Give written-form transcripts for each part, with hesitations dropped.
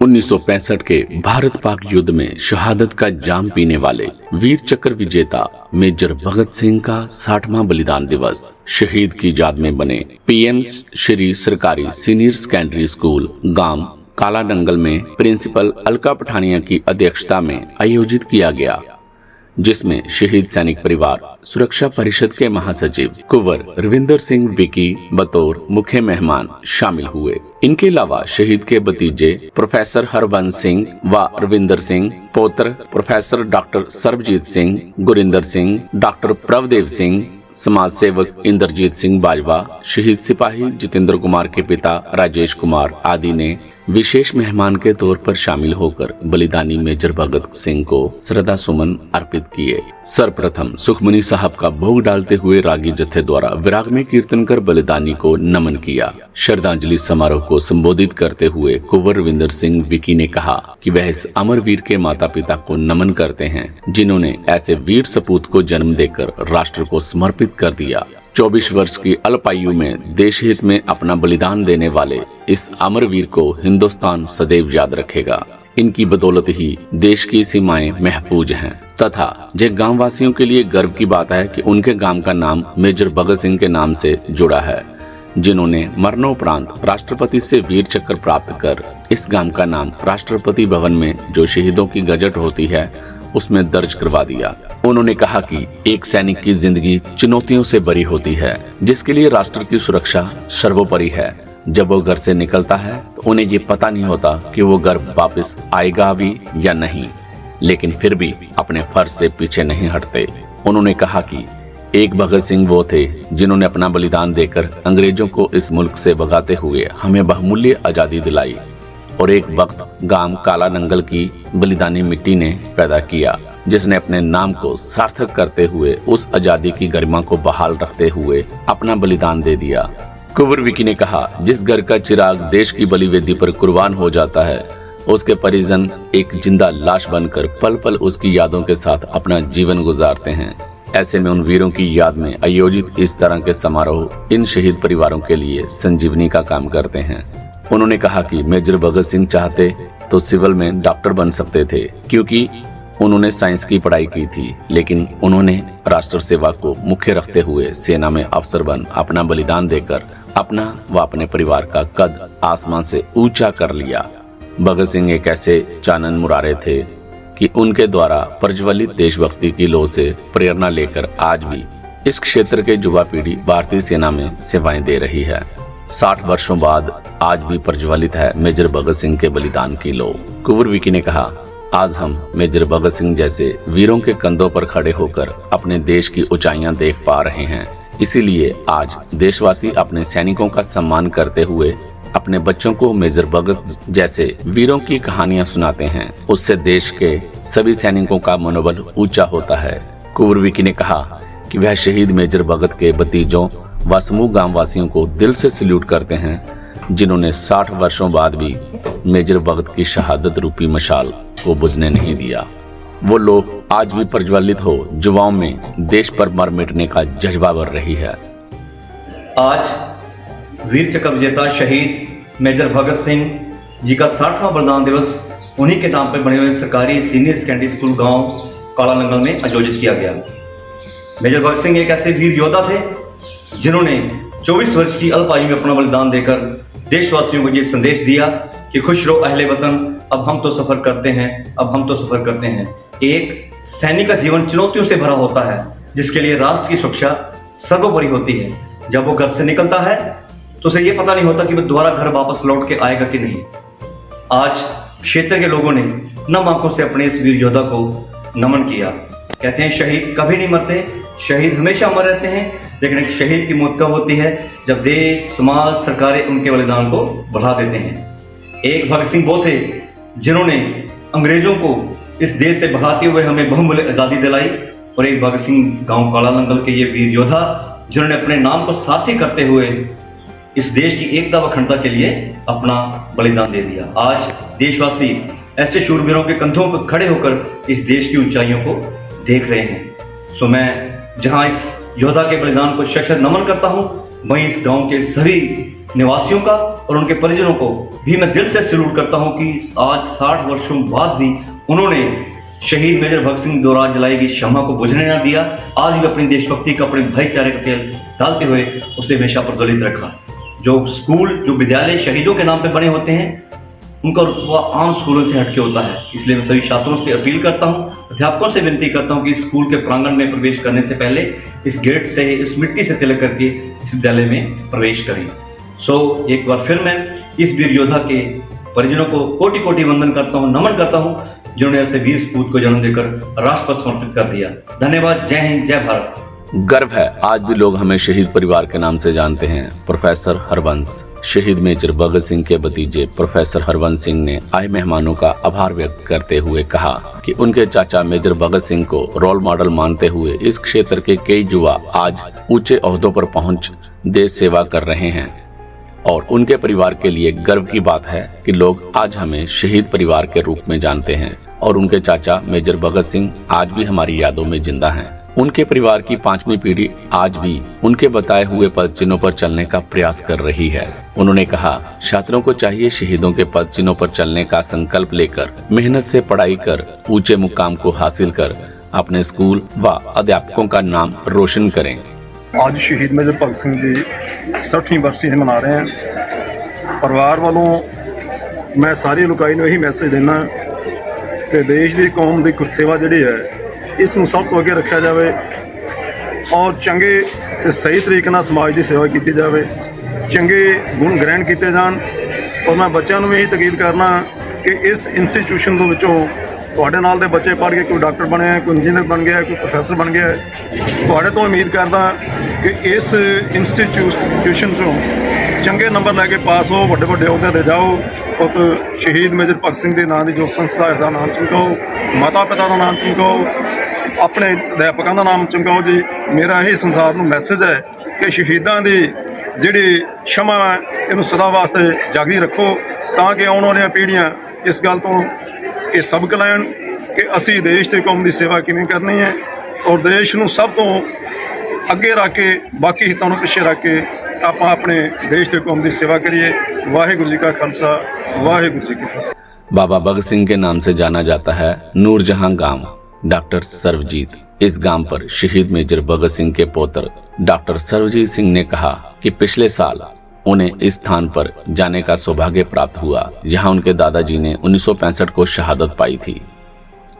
1965 के भारत पाक युद्ध में शहादत का जाम पीने वाले वीर चक्र विजेता मेजर भगत सिंह का 60वां बलिदान दिवस शहीद की याद में बने पीएम श्री सरकारी सीनियर सेकेंडरी स्कूल गांव काला नंगल में प्रिंसिपल अलका पठानिया की अध्यक्षता में आयोजित किया गया, जिसमें शहीद सैनिक परिवार सुरक्षा परिषद के महासचिव कुंवर रविंदर सिंह विकी बतौर मुख्य मेहमान शामिल हुए। इनके अलावा शहीद के भतीजे प्रोफेसर हरबंस सिंह व रविंदर सिंह, पौत्र professor doctor Sarvjeet Singh, Gurinder Singh, doctor Prabhdev Singh, समाज सेवक इंद्रजीत सिंह बाजवा, शहीद सिपाही जितेंद्र कुमार के पिता राजेश कुमार आदि ने विशेष मेहमान के तौर पर शामिल होकर बलिदानी मेजर भगत सिंह को श्रद्धा सुमन अर्पित किए। सर्वप्रथम सुखमनी साहब का भोग डालते हुए रागी जत्थे द्वारा विराग में कीर्तन कर बलिदानी को नमन किया। श्रद्धांजलि समारोह को संबोधित करते हुए कुंवर रविंदर सिंह विकी ने कहा कि वह इस अमर वीर के माता पिता को नमन करते हैं, जिन्होंने ऐसे वीर सपूत को जन्म देकर राष्ट्र को समर्पित कर दिया। 24 वर्ष की अल्प आयु में देश हित में अपना बलिदान देने वाले इस अमर वीर को हिंदुस्तान सदैव याद रखेगा। इनकी बदौलत ही देश की सीमाएं महफूज हैं तथा यह गांव वासियों के लिए गर्व की बात है कि उनके गांव का नाम मेजर भगत सिंह के नाम से जुड़ा है, जिन्होंने मरणोपरांत राष्ट्रपति से वीर चक्र प्राप्त कर इस गांव का नाम राष्ट्रपति भवन में जो शहीदों की गजट होती है उसमें दर्ज करवा दिया। उन्होंने कहा कि एक सैनिक की जिंदगी चुनौतियों से भरी होती है, जिसके लिए राष्ट्र की सुरक्षा सर्वोपरि है। जब वो घर से निकलता है तो उन्हें ये पता नहीं होता कि वो घर वापस आएगा भी या नहीं, लेकिन फिर भी अपने फर्ज से पीछे नहीं हटते। उन्होंने कहा कि एक भगत सिंह वो थे जिन्होंने अपना बलिदान देकर अंग्रेजों को इस मुल्क से भगाते हुए हमें बहुमूल्य आजादी दिलाई, और एक वक्त गांव काला नंगल की बलिदानी मिट्टी ने पैदा किया, जिसने अपने नाम को सार्थक करते हुए उस आजादी की गरिमा को बहाल रखते हुए अपना बलिदान दे दिया। कुंवर विकी ने कहा, जिस घर का चिराग देश की बलिवेदी पर कुर्बान हो जाता है, उसके परिजन एक जिंदा लाश बनकर पल पल उसकी यादों के साथ अपना जीवन गुजारते हैं। ऐसे में उन वीरों की याद में आयोजित इस तरह के समारोह इन शहीद परिवारों के लिए संजीवनी का काम करते हैं। उन्होंने कहा कि मेजर भगत सिंह चाहते तो सिविल में डॉक्टर बन सकते थे, क्योंकि उन्होंने साइंस की पढ़ाई की थी, लेकिन उन्होंने राष्ट्र सेवा को मुख्य रखते हुए सेना में अफसर बन अपना बलिदान देकर अपना व अपने परिवार का कद आसमान से ऊंचा कर लिया। भगत सिंह एक ऐसे चानन मुरारे थे कि उनके द्वारा प्रज्वलित देशभक्ति की लौ से प्रेरणा लेकर आज भी इस क्षेत्र के युवा पीढ़ी भारतीय सेना में सेवाएं दे रही है। 60 वर्षों बाद आज भी प्रज्वलित है मेजर भगत सिंह के बलिदान की लौ। कुंवर विकी ने कहा, आज हम मेजर भगत सिंह जैसे वीरों के कंधों पर खड़े होकर अपने देश की ऊंचाइयां देख पा रहे हैं। इसीलिए आज देशवासी अपने सैनिकों का सम्मान करते हुए अपने बच्चों को मेजर भगत जैसे वीरों की कहानियां सुनाते हैं। उससे देश के सभी सैनिकों का मनोबल ऊंचा होता है। कुंवर विकी ने कहा कि वह शहीद मेजर भगत के भतीजों व समूह गांव वासियों को दिल से सल्यूट करते हैं, जिन्होंने 60 वर्षों बाद भी मेजर भगत की शहादत रूपी मशाल को बुझने नहीं दिया। वो लोग आज भी प्रज्वलित हो युवाओं में देश पर मर मिटने का जज्बा भर रही है। आज वीर चक्र विजेता शहीद मेजर भगत सिंह जी का 60वां बलिदान दिवस उन्हीं के नाम पर बने हुए सरकारी सीनियर सेकेंडरी स्कूल गांव काला नंगल में आयोजित किया गया। मेजर भगत सिंह एक ऐसे वीर योद्धा थे जिन्होंने 24 वर्ष की अल्प आयु में अपना बलिदान देकर देशवासियों को ये संदेश दिया कि खुश रहो अहले वतन, अब हम तो सफर करते हैं, अब हम तो सफर करते हैं। एक सैनिक का जीवन चुनौतियों से भरा होता है, जिसके लिए राष्ट्र की सुरक्षा सर्वोपरि होती है। जब वो घर से निकलता है तो उसे ये पता नहीं होता कि वो दोबारा घर वापस लौट के आएगा कि नहीं। आज क्षेत्र के लोगों ने नम आंखों से अपने इस वीर योद्धा को नमन किया। कहते हैं शहीद कभी नहीं मरते, शहीद हमेशा अमर रहते हैं, लेकिन एक शहीद की मौत कब होती है, जब देश समाज सरकारें उनके बलिदान को बढ़ा देते हैं। एक भगत सिंह वो थे जिन्होंने अंग्रेजों को इस देश से भगाते हुए हमें बहुमूल्य आज़ादी दिलाई, और एक भगत सिंह गांव काला नंगल के ये वीर योद्धा जिन्होंने अपने नाम को साथी करते हुए इस देश की एकता व अखंडता के लिए अपना बलिदान दे दिया। आज देशवासी ऐसे शूरवीरों के कंधों पर खड़े होकर इस देश की ऊंचाइयों को देख रहे हैं। सो मैं जहां इस योद्धा के बलिदान को शत नमन करता हूं, वहीं इस गांव के सभी निवासियों का और उनके परिजनों को भी मैं दिल से सैल्यूट करता हूं कि आज 60 वर्षों बाद भी उन्होंने शहीद मेजर भगत सिंह द्वारा जलाई गई शम्मा को बुझने न दिया। आज भी अपनी देशभक्ति का, अपने भाईचारे का तेल डालते हुए उसे हमेशा प्रज्वलित रखा। जो स्कूल, जो विद्यालय शहीदों के नाम पे बने होते हैं, उनका रुतबा आम स्कूलों से हटके होता है। इसलिए मैं सभी छात्रों से अपील करता हूं, अध्यापकों से विनती करता हूं कि स्कूल के प्रांगण में प्रवेश करने से पहले इस गेट से, इस मिट्टी से तिलक करके इस विद्यालय में प्रवेश करें। एक बार फिर मैं इस वीर योद्धा के परिजनों को कोटि कोटि वंदन करता हूं, नमन करता हूं, जिन्होंने ऐसे वीर सपूत को जन्म देकर राष्ट्र पर समर्पित कर दिया। धन्यवाद। जय हिंद, जय भारत। गर्व है आज भी लोग हमें शहीद परिवार के नाम से जानते हैं। प्रोफेसर हरवंश। शहीद मेजर भगत सिंह के भतीजे प्रोफेसर हरवंश सिंह ने आए मेहमानों का आभार व्यक्त करते हुए कहा कि उनके चाचा मेजर भगत सिंह को रोल मॉडल मानते हुए इस क्षेत्र के कई युवा आज ऊंचे ओहदों पर पहुंच देश सेवा कर रहे हैं और उनके परिवार के लिए गर्व की बात है कि लोग आज हमें शहीद परिवार के रूप में जानते हैं और उनके चाचा मेजर भगत सिंह आज भी हमारी यादों में जिंदा हैं। उनके परिवार की 5वीं पीढ़ी आज भी उनके बताए हुए पद चिन्हों पर चलने का प्रयास कर रही है। उन्होंने कहा, छात्रों को चाहिए शहीदों के पद चिन्हों पर चलने का संकल्प लेकर मेहनत से पढ़ाई कर ऊंचे मुकाम को हासिल कर अपने स्कूल व अध्यापकों का नाम रोशन करें। आज शहीद मेजर भगत सिंह की 60वीं बरसी मना रहे हैं। परिवार वालों मैं सारी लोकाई ਨੂੰ ਇਹੀ मैसेज देना कि देश की कौम की सेवा जी है इस सब तो अगे रखा जाए और चंगे ते सही तरीके नाल समाज की सेवा की जाए, चंगे गुण ग्रहण किए जान। और मैं बच्चों को यही तकीद करना कि इस इंस्टीट्यूशन के विचों तुहाडे नाल दे बच्चे पढ़ के कोई डॉक्टर बने, कोई इंजीनियर बन गया, कोई प्रोफैसर बन गया। तुहाडे तो उम्मीद करदा कि इस इंस्टीट्यूशन चों चंगे नंबर लैके पास हो, ਵੱਡੇ ਵੱਡੇ अहुदे ते जाओ और शहीद मेजर भगत सिंह के नाम की जो संस्था है इसका नाम चमकाओ, माता पिता का नाम चमकाओ, अपने अध्यापकों का नाम चमकाओ जी। मेरा यही संसार में मैसेज है कि शहीदों की जी क्षमा है इनू सदा वास्ते जागदी रखो ताकि आने वाली पीढ़ियाँ इस गल तो ये सबक लैन कि असी देश के कौम की सेवा किवें करनी है और देश नू सब तो अगे रख के बाकी हितों को पिछे रख के आप अपने देश के कौम की सेवा करिए। वाहिगुरू जी का खालसा, वाहिगुरू जी की फतेह। बाबा भगत सिंह के नाम से जाना जाता है नूरजहां गांव। डॉक्टर सर्वजीत। इस गांव पर शहीद मेजर भगत सिंह के पौत्र डॉक्टर सर्वजीत सिंह ने कहा कि पिछले साल उन्हें इस स्थान पर जाने का सौभाग्य प्राप्त हुआ जहां उनके दादाजी ने 1965 को शहादत पाई थी।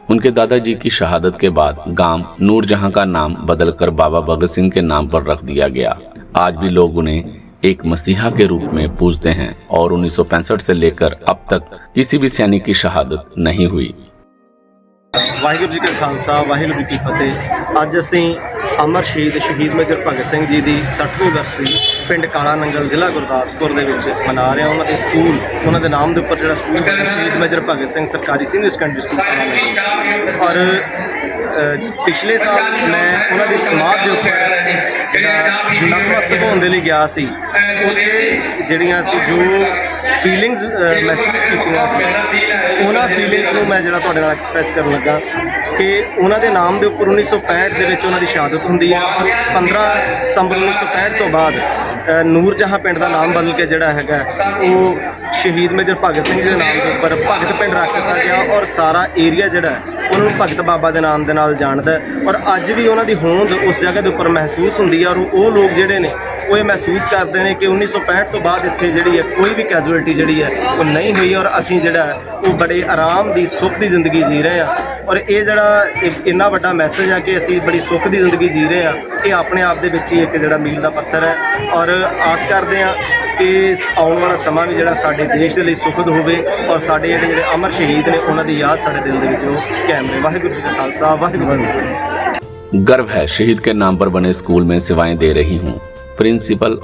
उनके दादाजी की शहादत के बाद गांव नूरजहां का नाम बदलकर बाबा भगत सिंह के नाम पर रख दिया गया। आज भी लोग उन्हें एक मसीहा के रूप में पूजते हैं और 1965 से लेकर अब तक किसी भी सैनिक की शहादत नहीं हुई। वाहिगुरू जी का खालसा, वाहिगुरू की फतेह। अज असी अमर शहीद मेजर भगत सिंह जी की 60वीं बरसी पिंड काला नंगल जिला गुरदासपुर ਦੇ ਵਿੱਚ ਮਨਾ ਰਹੇ ਹਾਂ। ਉਹਨਾਂ ਦੇ ਸਕੂਲ, ਉਹਨਾਂ ਦੇ ਨਾਮ ਦੇ ਉੱਪਰ ਜਿਹੜਾ ਸਕੂਲ ਹੈ ਸ਼ਹੀਦ ਮੇਜਰ ਭਗਤ ਸਿੰਘ ਸਰਕਾਰੀ ਸੀਨੀਅਰ ਸੈਕੰਡਰੀ ਸਕੂਲ ਕਾਲਾ ਨੰਗਲ। ਔਰ ਪਿਛਲੇ ਸਾਲ ਮੈਂ ਉਹਨਾਂ ਦੀ ਸਮਾਧ ਦੇ ਉੱਪਰ ਜਿਹੜਾ ਨਤਮਸਤਕ ਹੋਣ ਦੇ ਲਈ ਗਿਆ ਸੀ। ਉੱਥੇ ਜਿਹੜੀਆਂ ਸੀ ਜੋ ਫੀਲਿੰਗਸ ਮਹਿਸੂਸ ਕੀਤੀਆਂ ਸੀ ਉਹਨਾਂ ਫੀਲਿੰਗਸ ਨੂੰ ਮੈਂ ਜਿਹੜਾ ਤੁਹਾਡੇ ਨਾਲ ਐਕਸਪ੍ਰੈਸ ਕਰਨ ਲੱਗਾ ਕਿ ਉਹਨਾਂ ਦੇ ਨਾਮ ਦੇ ਉੱਪਰ 1965 ਦੇ ਵਿੱਚ ਉਹਨਾਂ ਦੀ ਸ਼ਹਾਦਤ ਹੁੰਦੀ ਹੈ। 15 ਸਤੰਬਰ 1965 ਤੋਂ ਬਾਅਦ ਨੂਰਜਹਾਂ ਪਿੰਡ ਦਾ ਨਾਮ ਬਦਲ ਕੇ ਜਿਹੜਾ ਹੈਗਾ ਉਹ ਸ਼ਹੀਦ ਮੇਜਰ ਭਗਤ ਸਿੰਘ ਜੀ ਦੇ ਨਾਮ ਦੇ ਉੱਪਰ ਭਗਤ ਪਿੰਡ ਰੱਖ ਦਿੱਤਾ ਗਿਆ ਔਰ ਸਾਰਾ ਏਰੀਆ ਜਿਹੜਾ ਉਹਨਾਂ ਨੂੰ ਭਗਤ ਬਾਬਾ ਦੇ ਨਾਮ ਦੇ ਨਾਲ ਜਾਣਦਾ ਔਰ ਅੱਜ ਵੀ ਉਹਨਾਂ ਦੀ ਹੋਂਦ ਉਸ ਜਗ੍ਹਾ ਦੇ ਉੱਪਰ ਮਹਿਸੂਸ ਹੁੰਦੀ ਹੈ ਔਰ ਉਹ ਲੋਕ ਜਿਹੜੇ ਨੇ ਉਹ ਇਹ ਮਹਿਸੂਸ ਕਰਦੇ ਨੇ ਕਿ 1965 ਤੋਂ ਬਾਅਦ ਇੱਥੇ ਜਿਹੜੀ ਹੈ ਕੋਈ ਵੀ ਕੈਜੂਅਲਟੀ ਜਿਹੜੀ ਹੈ ਉਹ ਨਹੀਂ ਹੋਈ ਔਰ ਅਸੀਂ ਜਿਹੜਾ ਉਹ ਬੜੇ ਆਰਾਮ ਦੀ ਸੁੱਖ ਦੀ ਜ਼ਿੰਦਗੀ ਜੀ ਰਹੇ ਹਾਂ। ਔਰ ਇਹ ਜਿਹੜਾ ਇੰਨਾ ਵੱਡਾ ਮੈਸੇਜ ਹੈ ਕਿ ਅਸੀਂ ਬੜੀ ਸੁੱਖ ਦੀ ਜ਼ਿੰਦਗੀ ਜੀ ਰਹੇ ਹਾਂ, ਇਹ ਆਪਣੇ ਆਪ ਦੇ ਵਿੱਚ ਹੀ ਇੱਕ ਜਿਹੜਾ ਮੀਲ ਦਾ ਪੱਥਰ ਹੈ। ਔਰ ਆਸ ਕਰਦੇ ਹਾਂ ਕਿ ਆਉਣ ਵਾਲਾ ਸਮਾਂ ਵੀ ਜਿਹੜਾ ਸਾਡੇ ਦੇਸ਼ ਦੇ ਲਈ ਸੁਖਦ ਹੋਵੇ ਔਰ ਸਾਡੇ ਜਿਹੜੇ ਅਮਰ ਸ਼ਹੀਦ ਨੇ ਉਹਨਾਂ ਦੀ ਯਾਦ ਸਾਡੇ ਦਿਲ ਦੇ ਵਿੱਚ ਉਹ ਕਾਇਮ ਰਹੇ। ਵਾਹਿਗੁਰੂ ਜੀ ਕਾ ਖਾਲਸਾ, ਵਾਹਿਗੁਰੂ जी की फतेह। गर्व है शहीद के नाम पर बने स्कूल में सेवाएं दे रही हूँ। प्रिंसिपल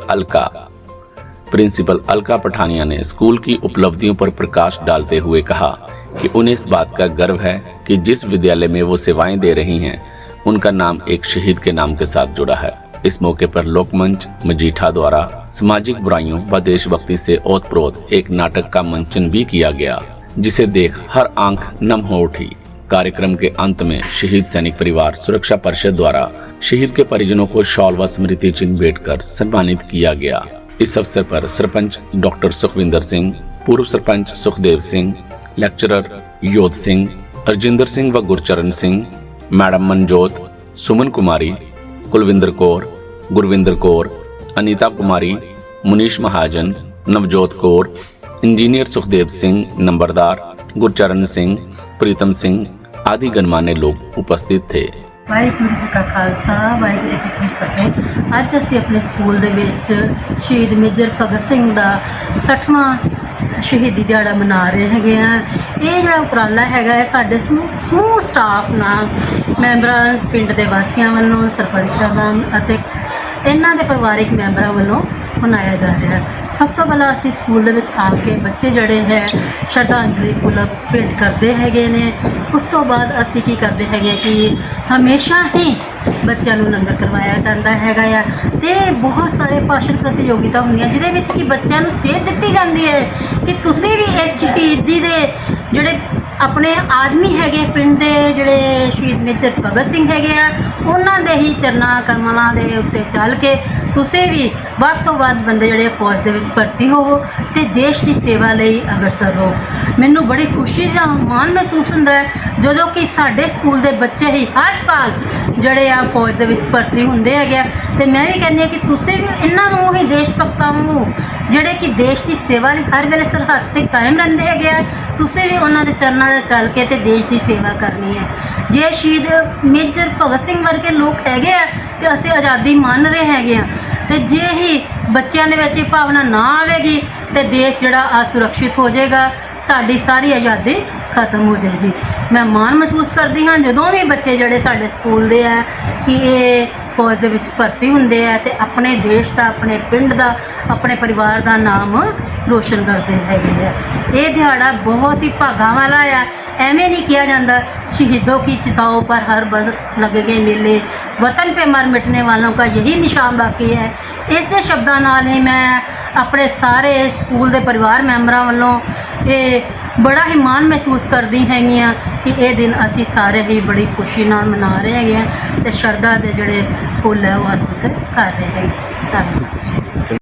अलका पठानिया ने स्कूल की उपलब्धियों पर प्रकाश डालते हुए कहा कि उन्हें इस बात का गर्व है कि जिस विद्यालय में वो सेवाएं दे रही हैं उनका नाम एक शहीद के नाम के साथ जुड़ा है। इस मौके पर लोकमंच मजीठा द्वारा सामाजिक बुराइयों व देशभक्ति से ओतप्रोत एक नाटक का मंचन भी किया गया जिसे देख हर आंख नम हो उठी। कार्यक्रम के अंत में शहीद सैनिक परिवार सुरक्षा परिषद द्वारा शहीद के परिजनों को शॉल व स्मृति चिन्ह भेंटकर सम्मानित किया गया। इस अवसर पर सरपंच डॉक्टर सुखविंदर सिंह, पूर्व सरपंच सुखदेव सिंह, लेक्चरर योध सिंह, अर्जिंदर सिंह व गुरचरण सिंह, मैडम मनजोत, सुमन कुमारी, कुलविंदर कौर, गुरविंदर कौर, अनीता कुमारी, मुनीश महाजन, नवजोत कौर, इंजीनियर सुखदेव सिंह, नंबरदार गुरचरण सिंह, प्रीतम सिंह आदि गणमान्य लोग उपस्थित थे। ਵਾਹਿਗੁਰੂ ਜੀ ਕਾ ਖਾਲਸਾ ਵਾਹਿਗੁਰੂ ਜੀ ਕੀ ਫਤਿਹ। ਅੱਜ ਅਸੀਂ ਆਪਣੇ ਸਕੂਲ ਦੇ ਵਿੱਚ ਸ਼ਹੀਦ ਮੇਜਰ ਭਗਤ ਸਿੰਘ ਦਾ 60ਵਾਂ ਸ਼ਹੀਦੀ ਦਿਹਾੜਾ ਮਨਾ ਰਹੇ ਹੈਗੇ ਆ। ਇਹ ਜਿਹੜਾ ਉਪਰਾਲਾ ਹੈਗਾ ਹੈ ਸਾਡੇ ਸਮੂਹ ਸਟਾਫ ਨਾਲ, ਮੈਂਬਰਾਂ, ਪਿੰਡ ਦੇ ਵਾਸੀਆਂ ਵੱਲੋਂ, ਸਰਪੰਚ ਸਾਹਿਬਾਨ ਅਤੇ ਇਹਨਾਂ ਦੇ ਪਰਿਵਾਰਿਕ ਮੈਂਬਰਾਂ ਵੱਲੋਂ ਮਨਾਇਆ ਜਾ ਰਿਹਾ ਹੈ। ਸਭ ਤੋਂ ਪਹਿਲਾਂ ਅਸੀਂ ਸਕੂਲ ਦੇ ਵਿੱਚ ਆ ਕੇ ਬੱਚੇ ਜਿਹੜੇ ਹੈ ਸ਼ਰਧਾਂਜਲੀ ਫੁੱਲ ਭੇਂਟ ਕਰਦੇ ਹੈਗੇ ਨੇ। ਉਸ ਤੋਂ ਬਾਅਦ ਅਸੀਂ ਕੀ ਕਰਦੇ ਹੈਗੇ ਕਿ ਹਮੇਸ਼ਾ ਹੀ ਬੱਚਿਆਂ ਨੂੰ ਲੰਗਰ ਕਰਵਾਇਆ ਜਾਂਦਾ ਹੈਗਾ ਆ ਤੇ ਬਹੁਤ ਸਾਰੇ ਭਾਸ਼ਣ ਪ੍ਰਤੀਯੋਗਿਤਾ ਹੁੰਦੀਆਂ ਜਿਹਦੇ ਵਿੱਚ ਕਿ ਬੱਚਿਆਂ ਨੂੰ ਸੇਧ ਦਿੱਤੀ ਜਾਂਦੀ ਹੈ ਕਿ ਤੁਸੀਂ ਵੀ ਇਸ ਸ਼ਹੀਦੀ ਦੇ ਜਿਹੜੇ ਆਪਣੇ ਆਦਮੀ ਹੈਗੇ ਪਿੰਡ ਦੇ ਜਿਹੜੇ ਸ਼ਹੀਦ ਮੇਜਰ ਭਗਤ ਸਿੰਘ ਹੈਗੇ ਆ ਉਹਨਾਂ ਦੇ ਹੀ ਚਰਨਾਂ ਕਮਲਾਂ ਦੇ ਉੱਤੇ ਚੱਲ ਕੇ ਤੁਸੀਂ ਵੀ ਵੱਧ ਤੋਂ ਵੱਧ ਬੰਦੇ ਜਿਹੜੇ ਫੌਜ ਦੇ ਵਿੱਚ ਭਰਤੀ ਹੋਵੋ ਤੇ ਦੇਸ਼ ਦੀ ਸੇਵਾ ਲਈ ਅਗਰਸਰ ਹੋ। ਮੈਨੂੰ ਬੜੀ ਖੁਸ਼ੀ ਦਾ ਮਾਣ ਮਹਿਸੂਸ ਹੁੰਦਾ ਹੈ ਜਦੋਂ ਕਿ ਸਾਡੇ ਸਕੂਲ ਦੇ ਬੱਚੇ ਹੀ ਹਰ ਸਾਲ ਜਿਹੜੇ ਆ ਫੌਜ ਦੇ ਵਿੱਚ ਭਰਤੀ ਹੁੰਦੇ ਹੈਗੇ ਆ ਤੇ ਮੈਂ ਵੀ ਕਹਿੰਦੀ ਹਾਂ ਕਿ ਤੁਸੀਂ ਵੀ ਇਹਨਾਂ ਨੂੰ ਹੀ ਦੇਸ਼ ਭਗਤਾਂ ਨੂੰ ਜਿਹੜੇ ਕਿ ਦੇਸ਼ ਦੀ ਸੇਵਾ ਲਈ ਹਰ ਵੇਲੇ ਸਰਹੱਦ ਤੇ ਕਾਇਮ ਰਹਿੰਦੇ ਹੈਗੇ ਆ, ਤੁਸੀਂ ਵੀ ਉਹਨਾਂ ਦੇ ਚਰਨਾਂ ਦੇ ਚੱਲ ਕੇ ਤੇ ਦੇਸ਼ ਦੀ ਸੇਵਾ ਕਰਨੀ ਹੈ। ਜੇ ਸ਼ਹੀਦ ਮੇਜਰ ਭਗਤ ਸਿੰਘ ਵਰਗੇ ਲੋਕ ਹੈਗੇ ਆ ਤੇ ਅਸੀਂ ਆਜ਼ਾਦੀ ਮੰਨ ਰਹੇ ਹੈਗੇ ਆ ਤੇ ਜੇ ਹੀ ਬੱਚਿਆਂ ਦੇ ਵਿੱਚ ਇਹ ਭਾਵਨਾ ਨਾ ਆਵੇਗੀ ਤੇ ਦੇਸ਼ ਜਿਹੜਾ ਅਸੁਰੱਖਿਅਤ ਹੋ ਜਾਏਗਾ, ਸਾਡੀ ਸਾਰੀ ਆਜ਼ਾਦੀ ਖਤਮ ਹੋ ਜਾਏਗੀ। ਮੈਂ ਮਾਣ ਮਹਿਸੂਸ ਕਰਦੀ ਹਾਂ ਜਦੋਂ ਵੀ ਬੱਚੇ ਜਿਹੜੇ ਸਾਡੇ ਸਕੂਲ ਦੇ ਆ ਕਿ ਇਹ ਫੌਜ ਦੇ ਵਿੱਚ ਭਰਤੀ ਹੁੰਦੇ ਆ ਤੇ ਆਪਣੇ ਦੇਸ਼ ਦਾ, ਆਪਣੇ ਪਿੰਡ ਦਾ, ਆਪਣੇ ਪਰਿਵਾਰ ਦਾ ਨਾਮ ਰੋਸ਼ਨ ਕਰਦੇ ਹੈਗੇ ਆ। ਇਹ ਦਿਹਾੜਾ ਬਹੁਤ ਹੀ ਭਾਗਾਂ ਵਾਲਾ ਆ। ਐਵੇਂ ਨਹੀਂ ਕਿਹਾ ਜਾਂਦਾ ਸ਼ਹੀदों की चिताओं पर हर बरस लगेंगे मेले, वतन पे मर मिटने वालों का यही निशान बाकी है। ਇਸੇ ਸ਼ਬਦਾਂ ਨਾਲ ਹੀ ਮੈਂ ਆਪਣੇ ਸਾਰੇ ਸਕੂਲ ਦੇ ਪਰਿਵਾਰ ਮੈਂਬਰਾਂ ਵੱਲੋਂ ਇਹ ਬੜਾ ਹੀ ਮਾਣ ਮਹਿਸੂਸ ਕਰਦੀ ਹੈਗੀ ਆ ਕਿ ਇਹ ਦਿਨ ਅਸੀਂ ਸਾਰੇ ਹੀ ਬੜੀ ਖੁਸ਼ੀ ਨਾਲ ਮਨਾ ਰਹੇ ਹੈਗੇ ਆ ਤੇ ਸ਼ਰਧਾ ਦੇ ਜਿਹੜੇ ਫੁੱਲ ਹੈ ਉਹ ਅਰਪਿਤ ਕਰ ਰਹੇ ਹੈਗੇ। ਧੰਨਵਾਦ।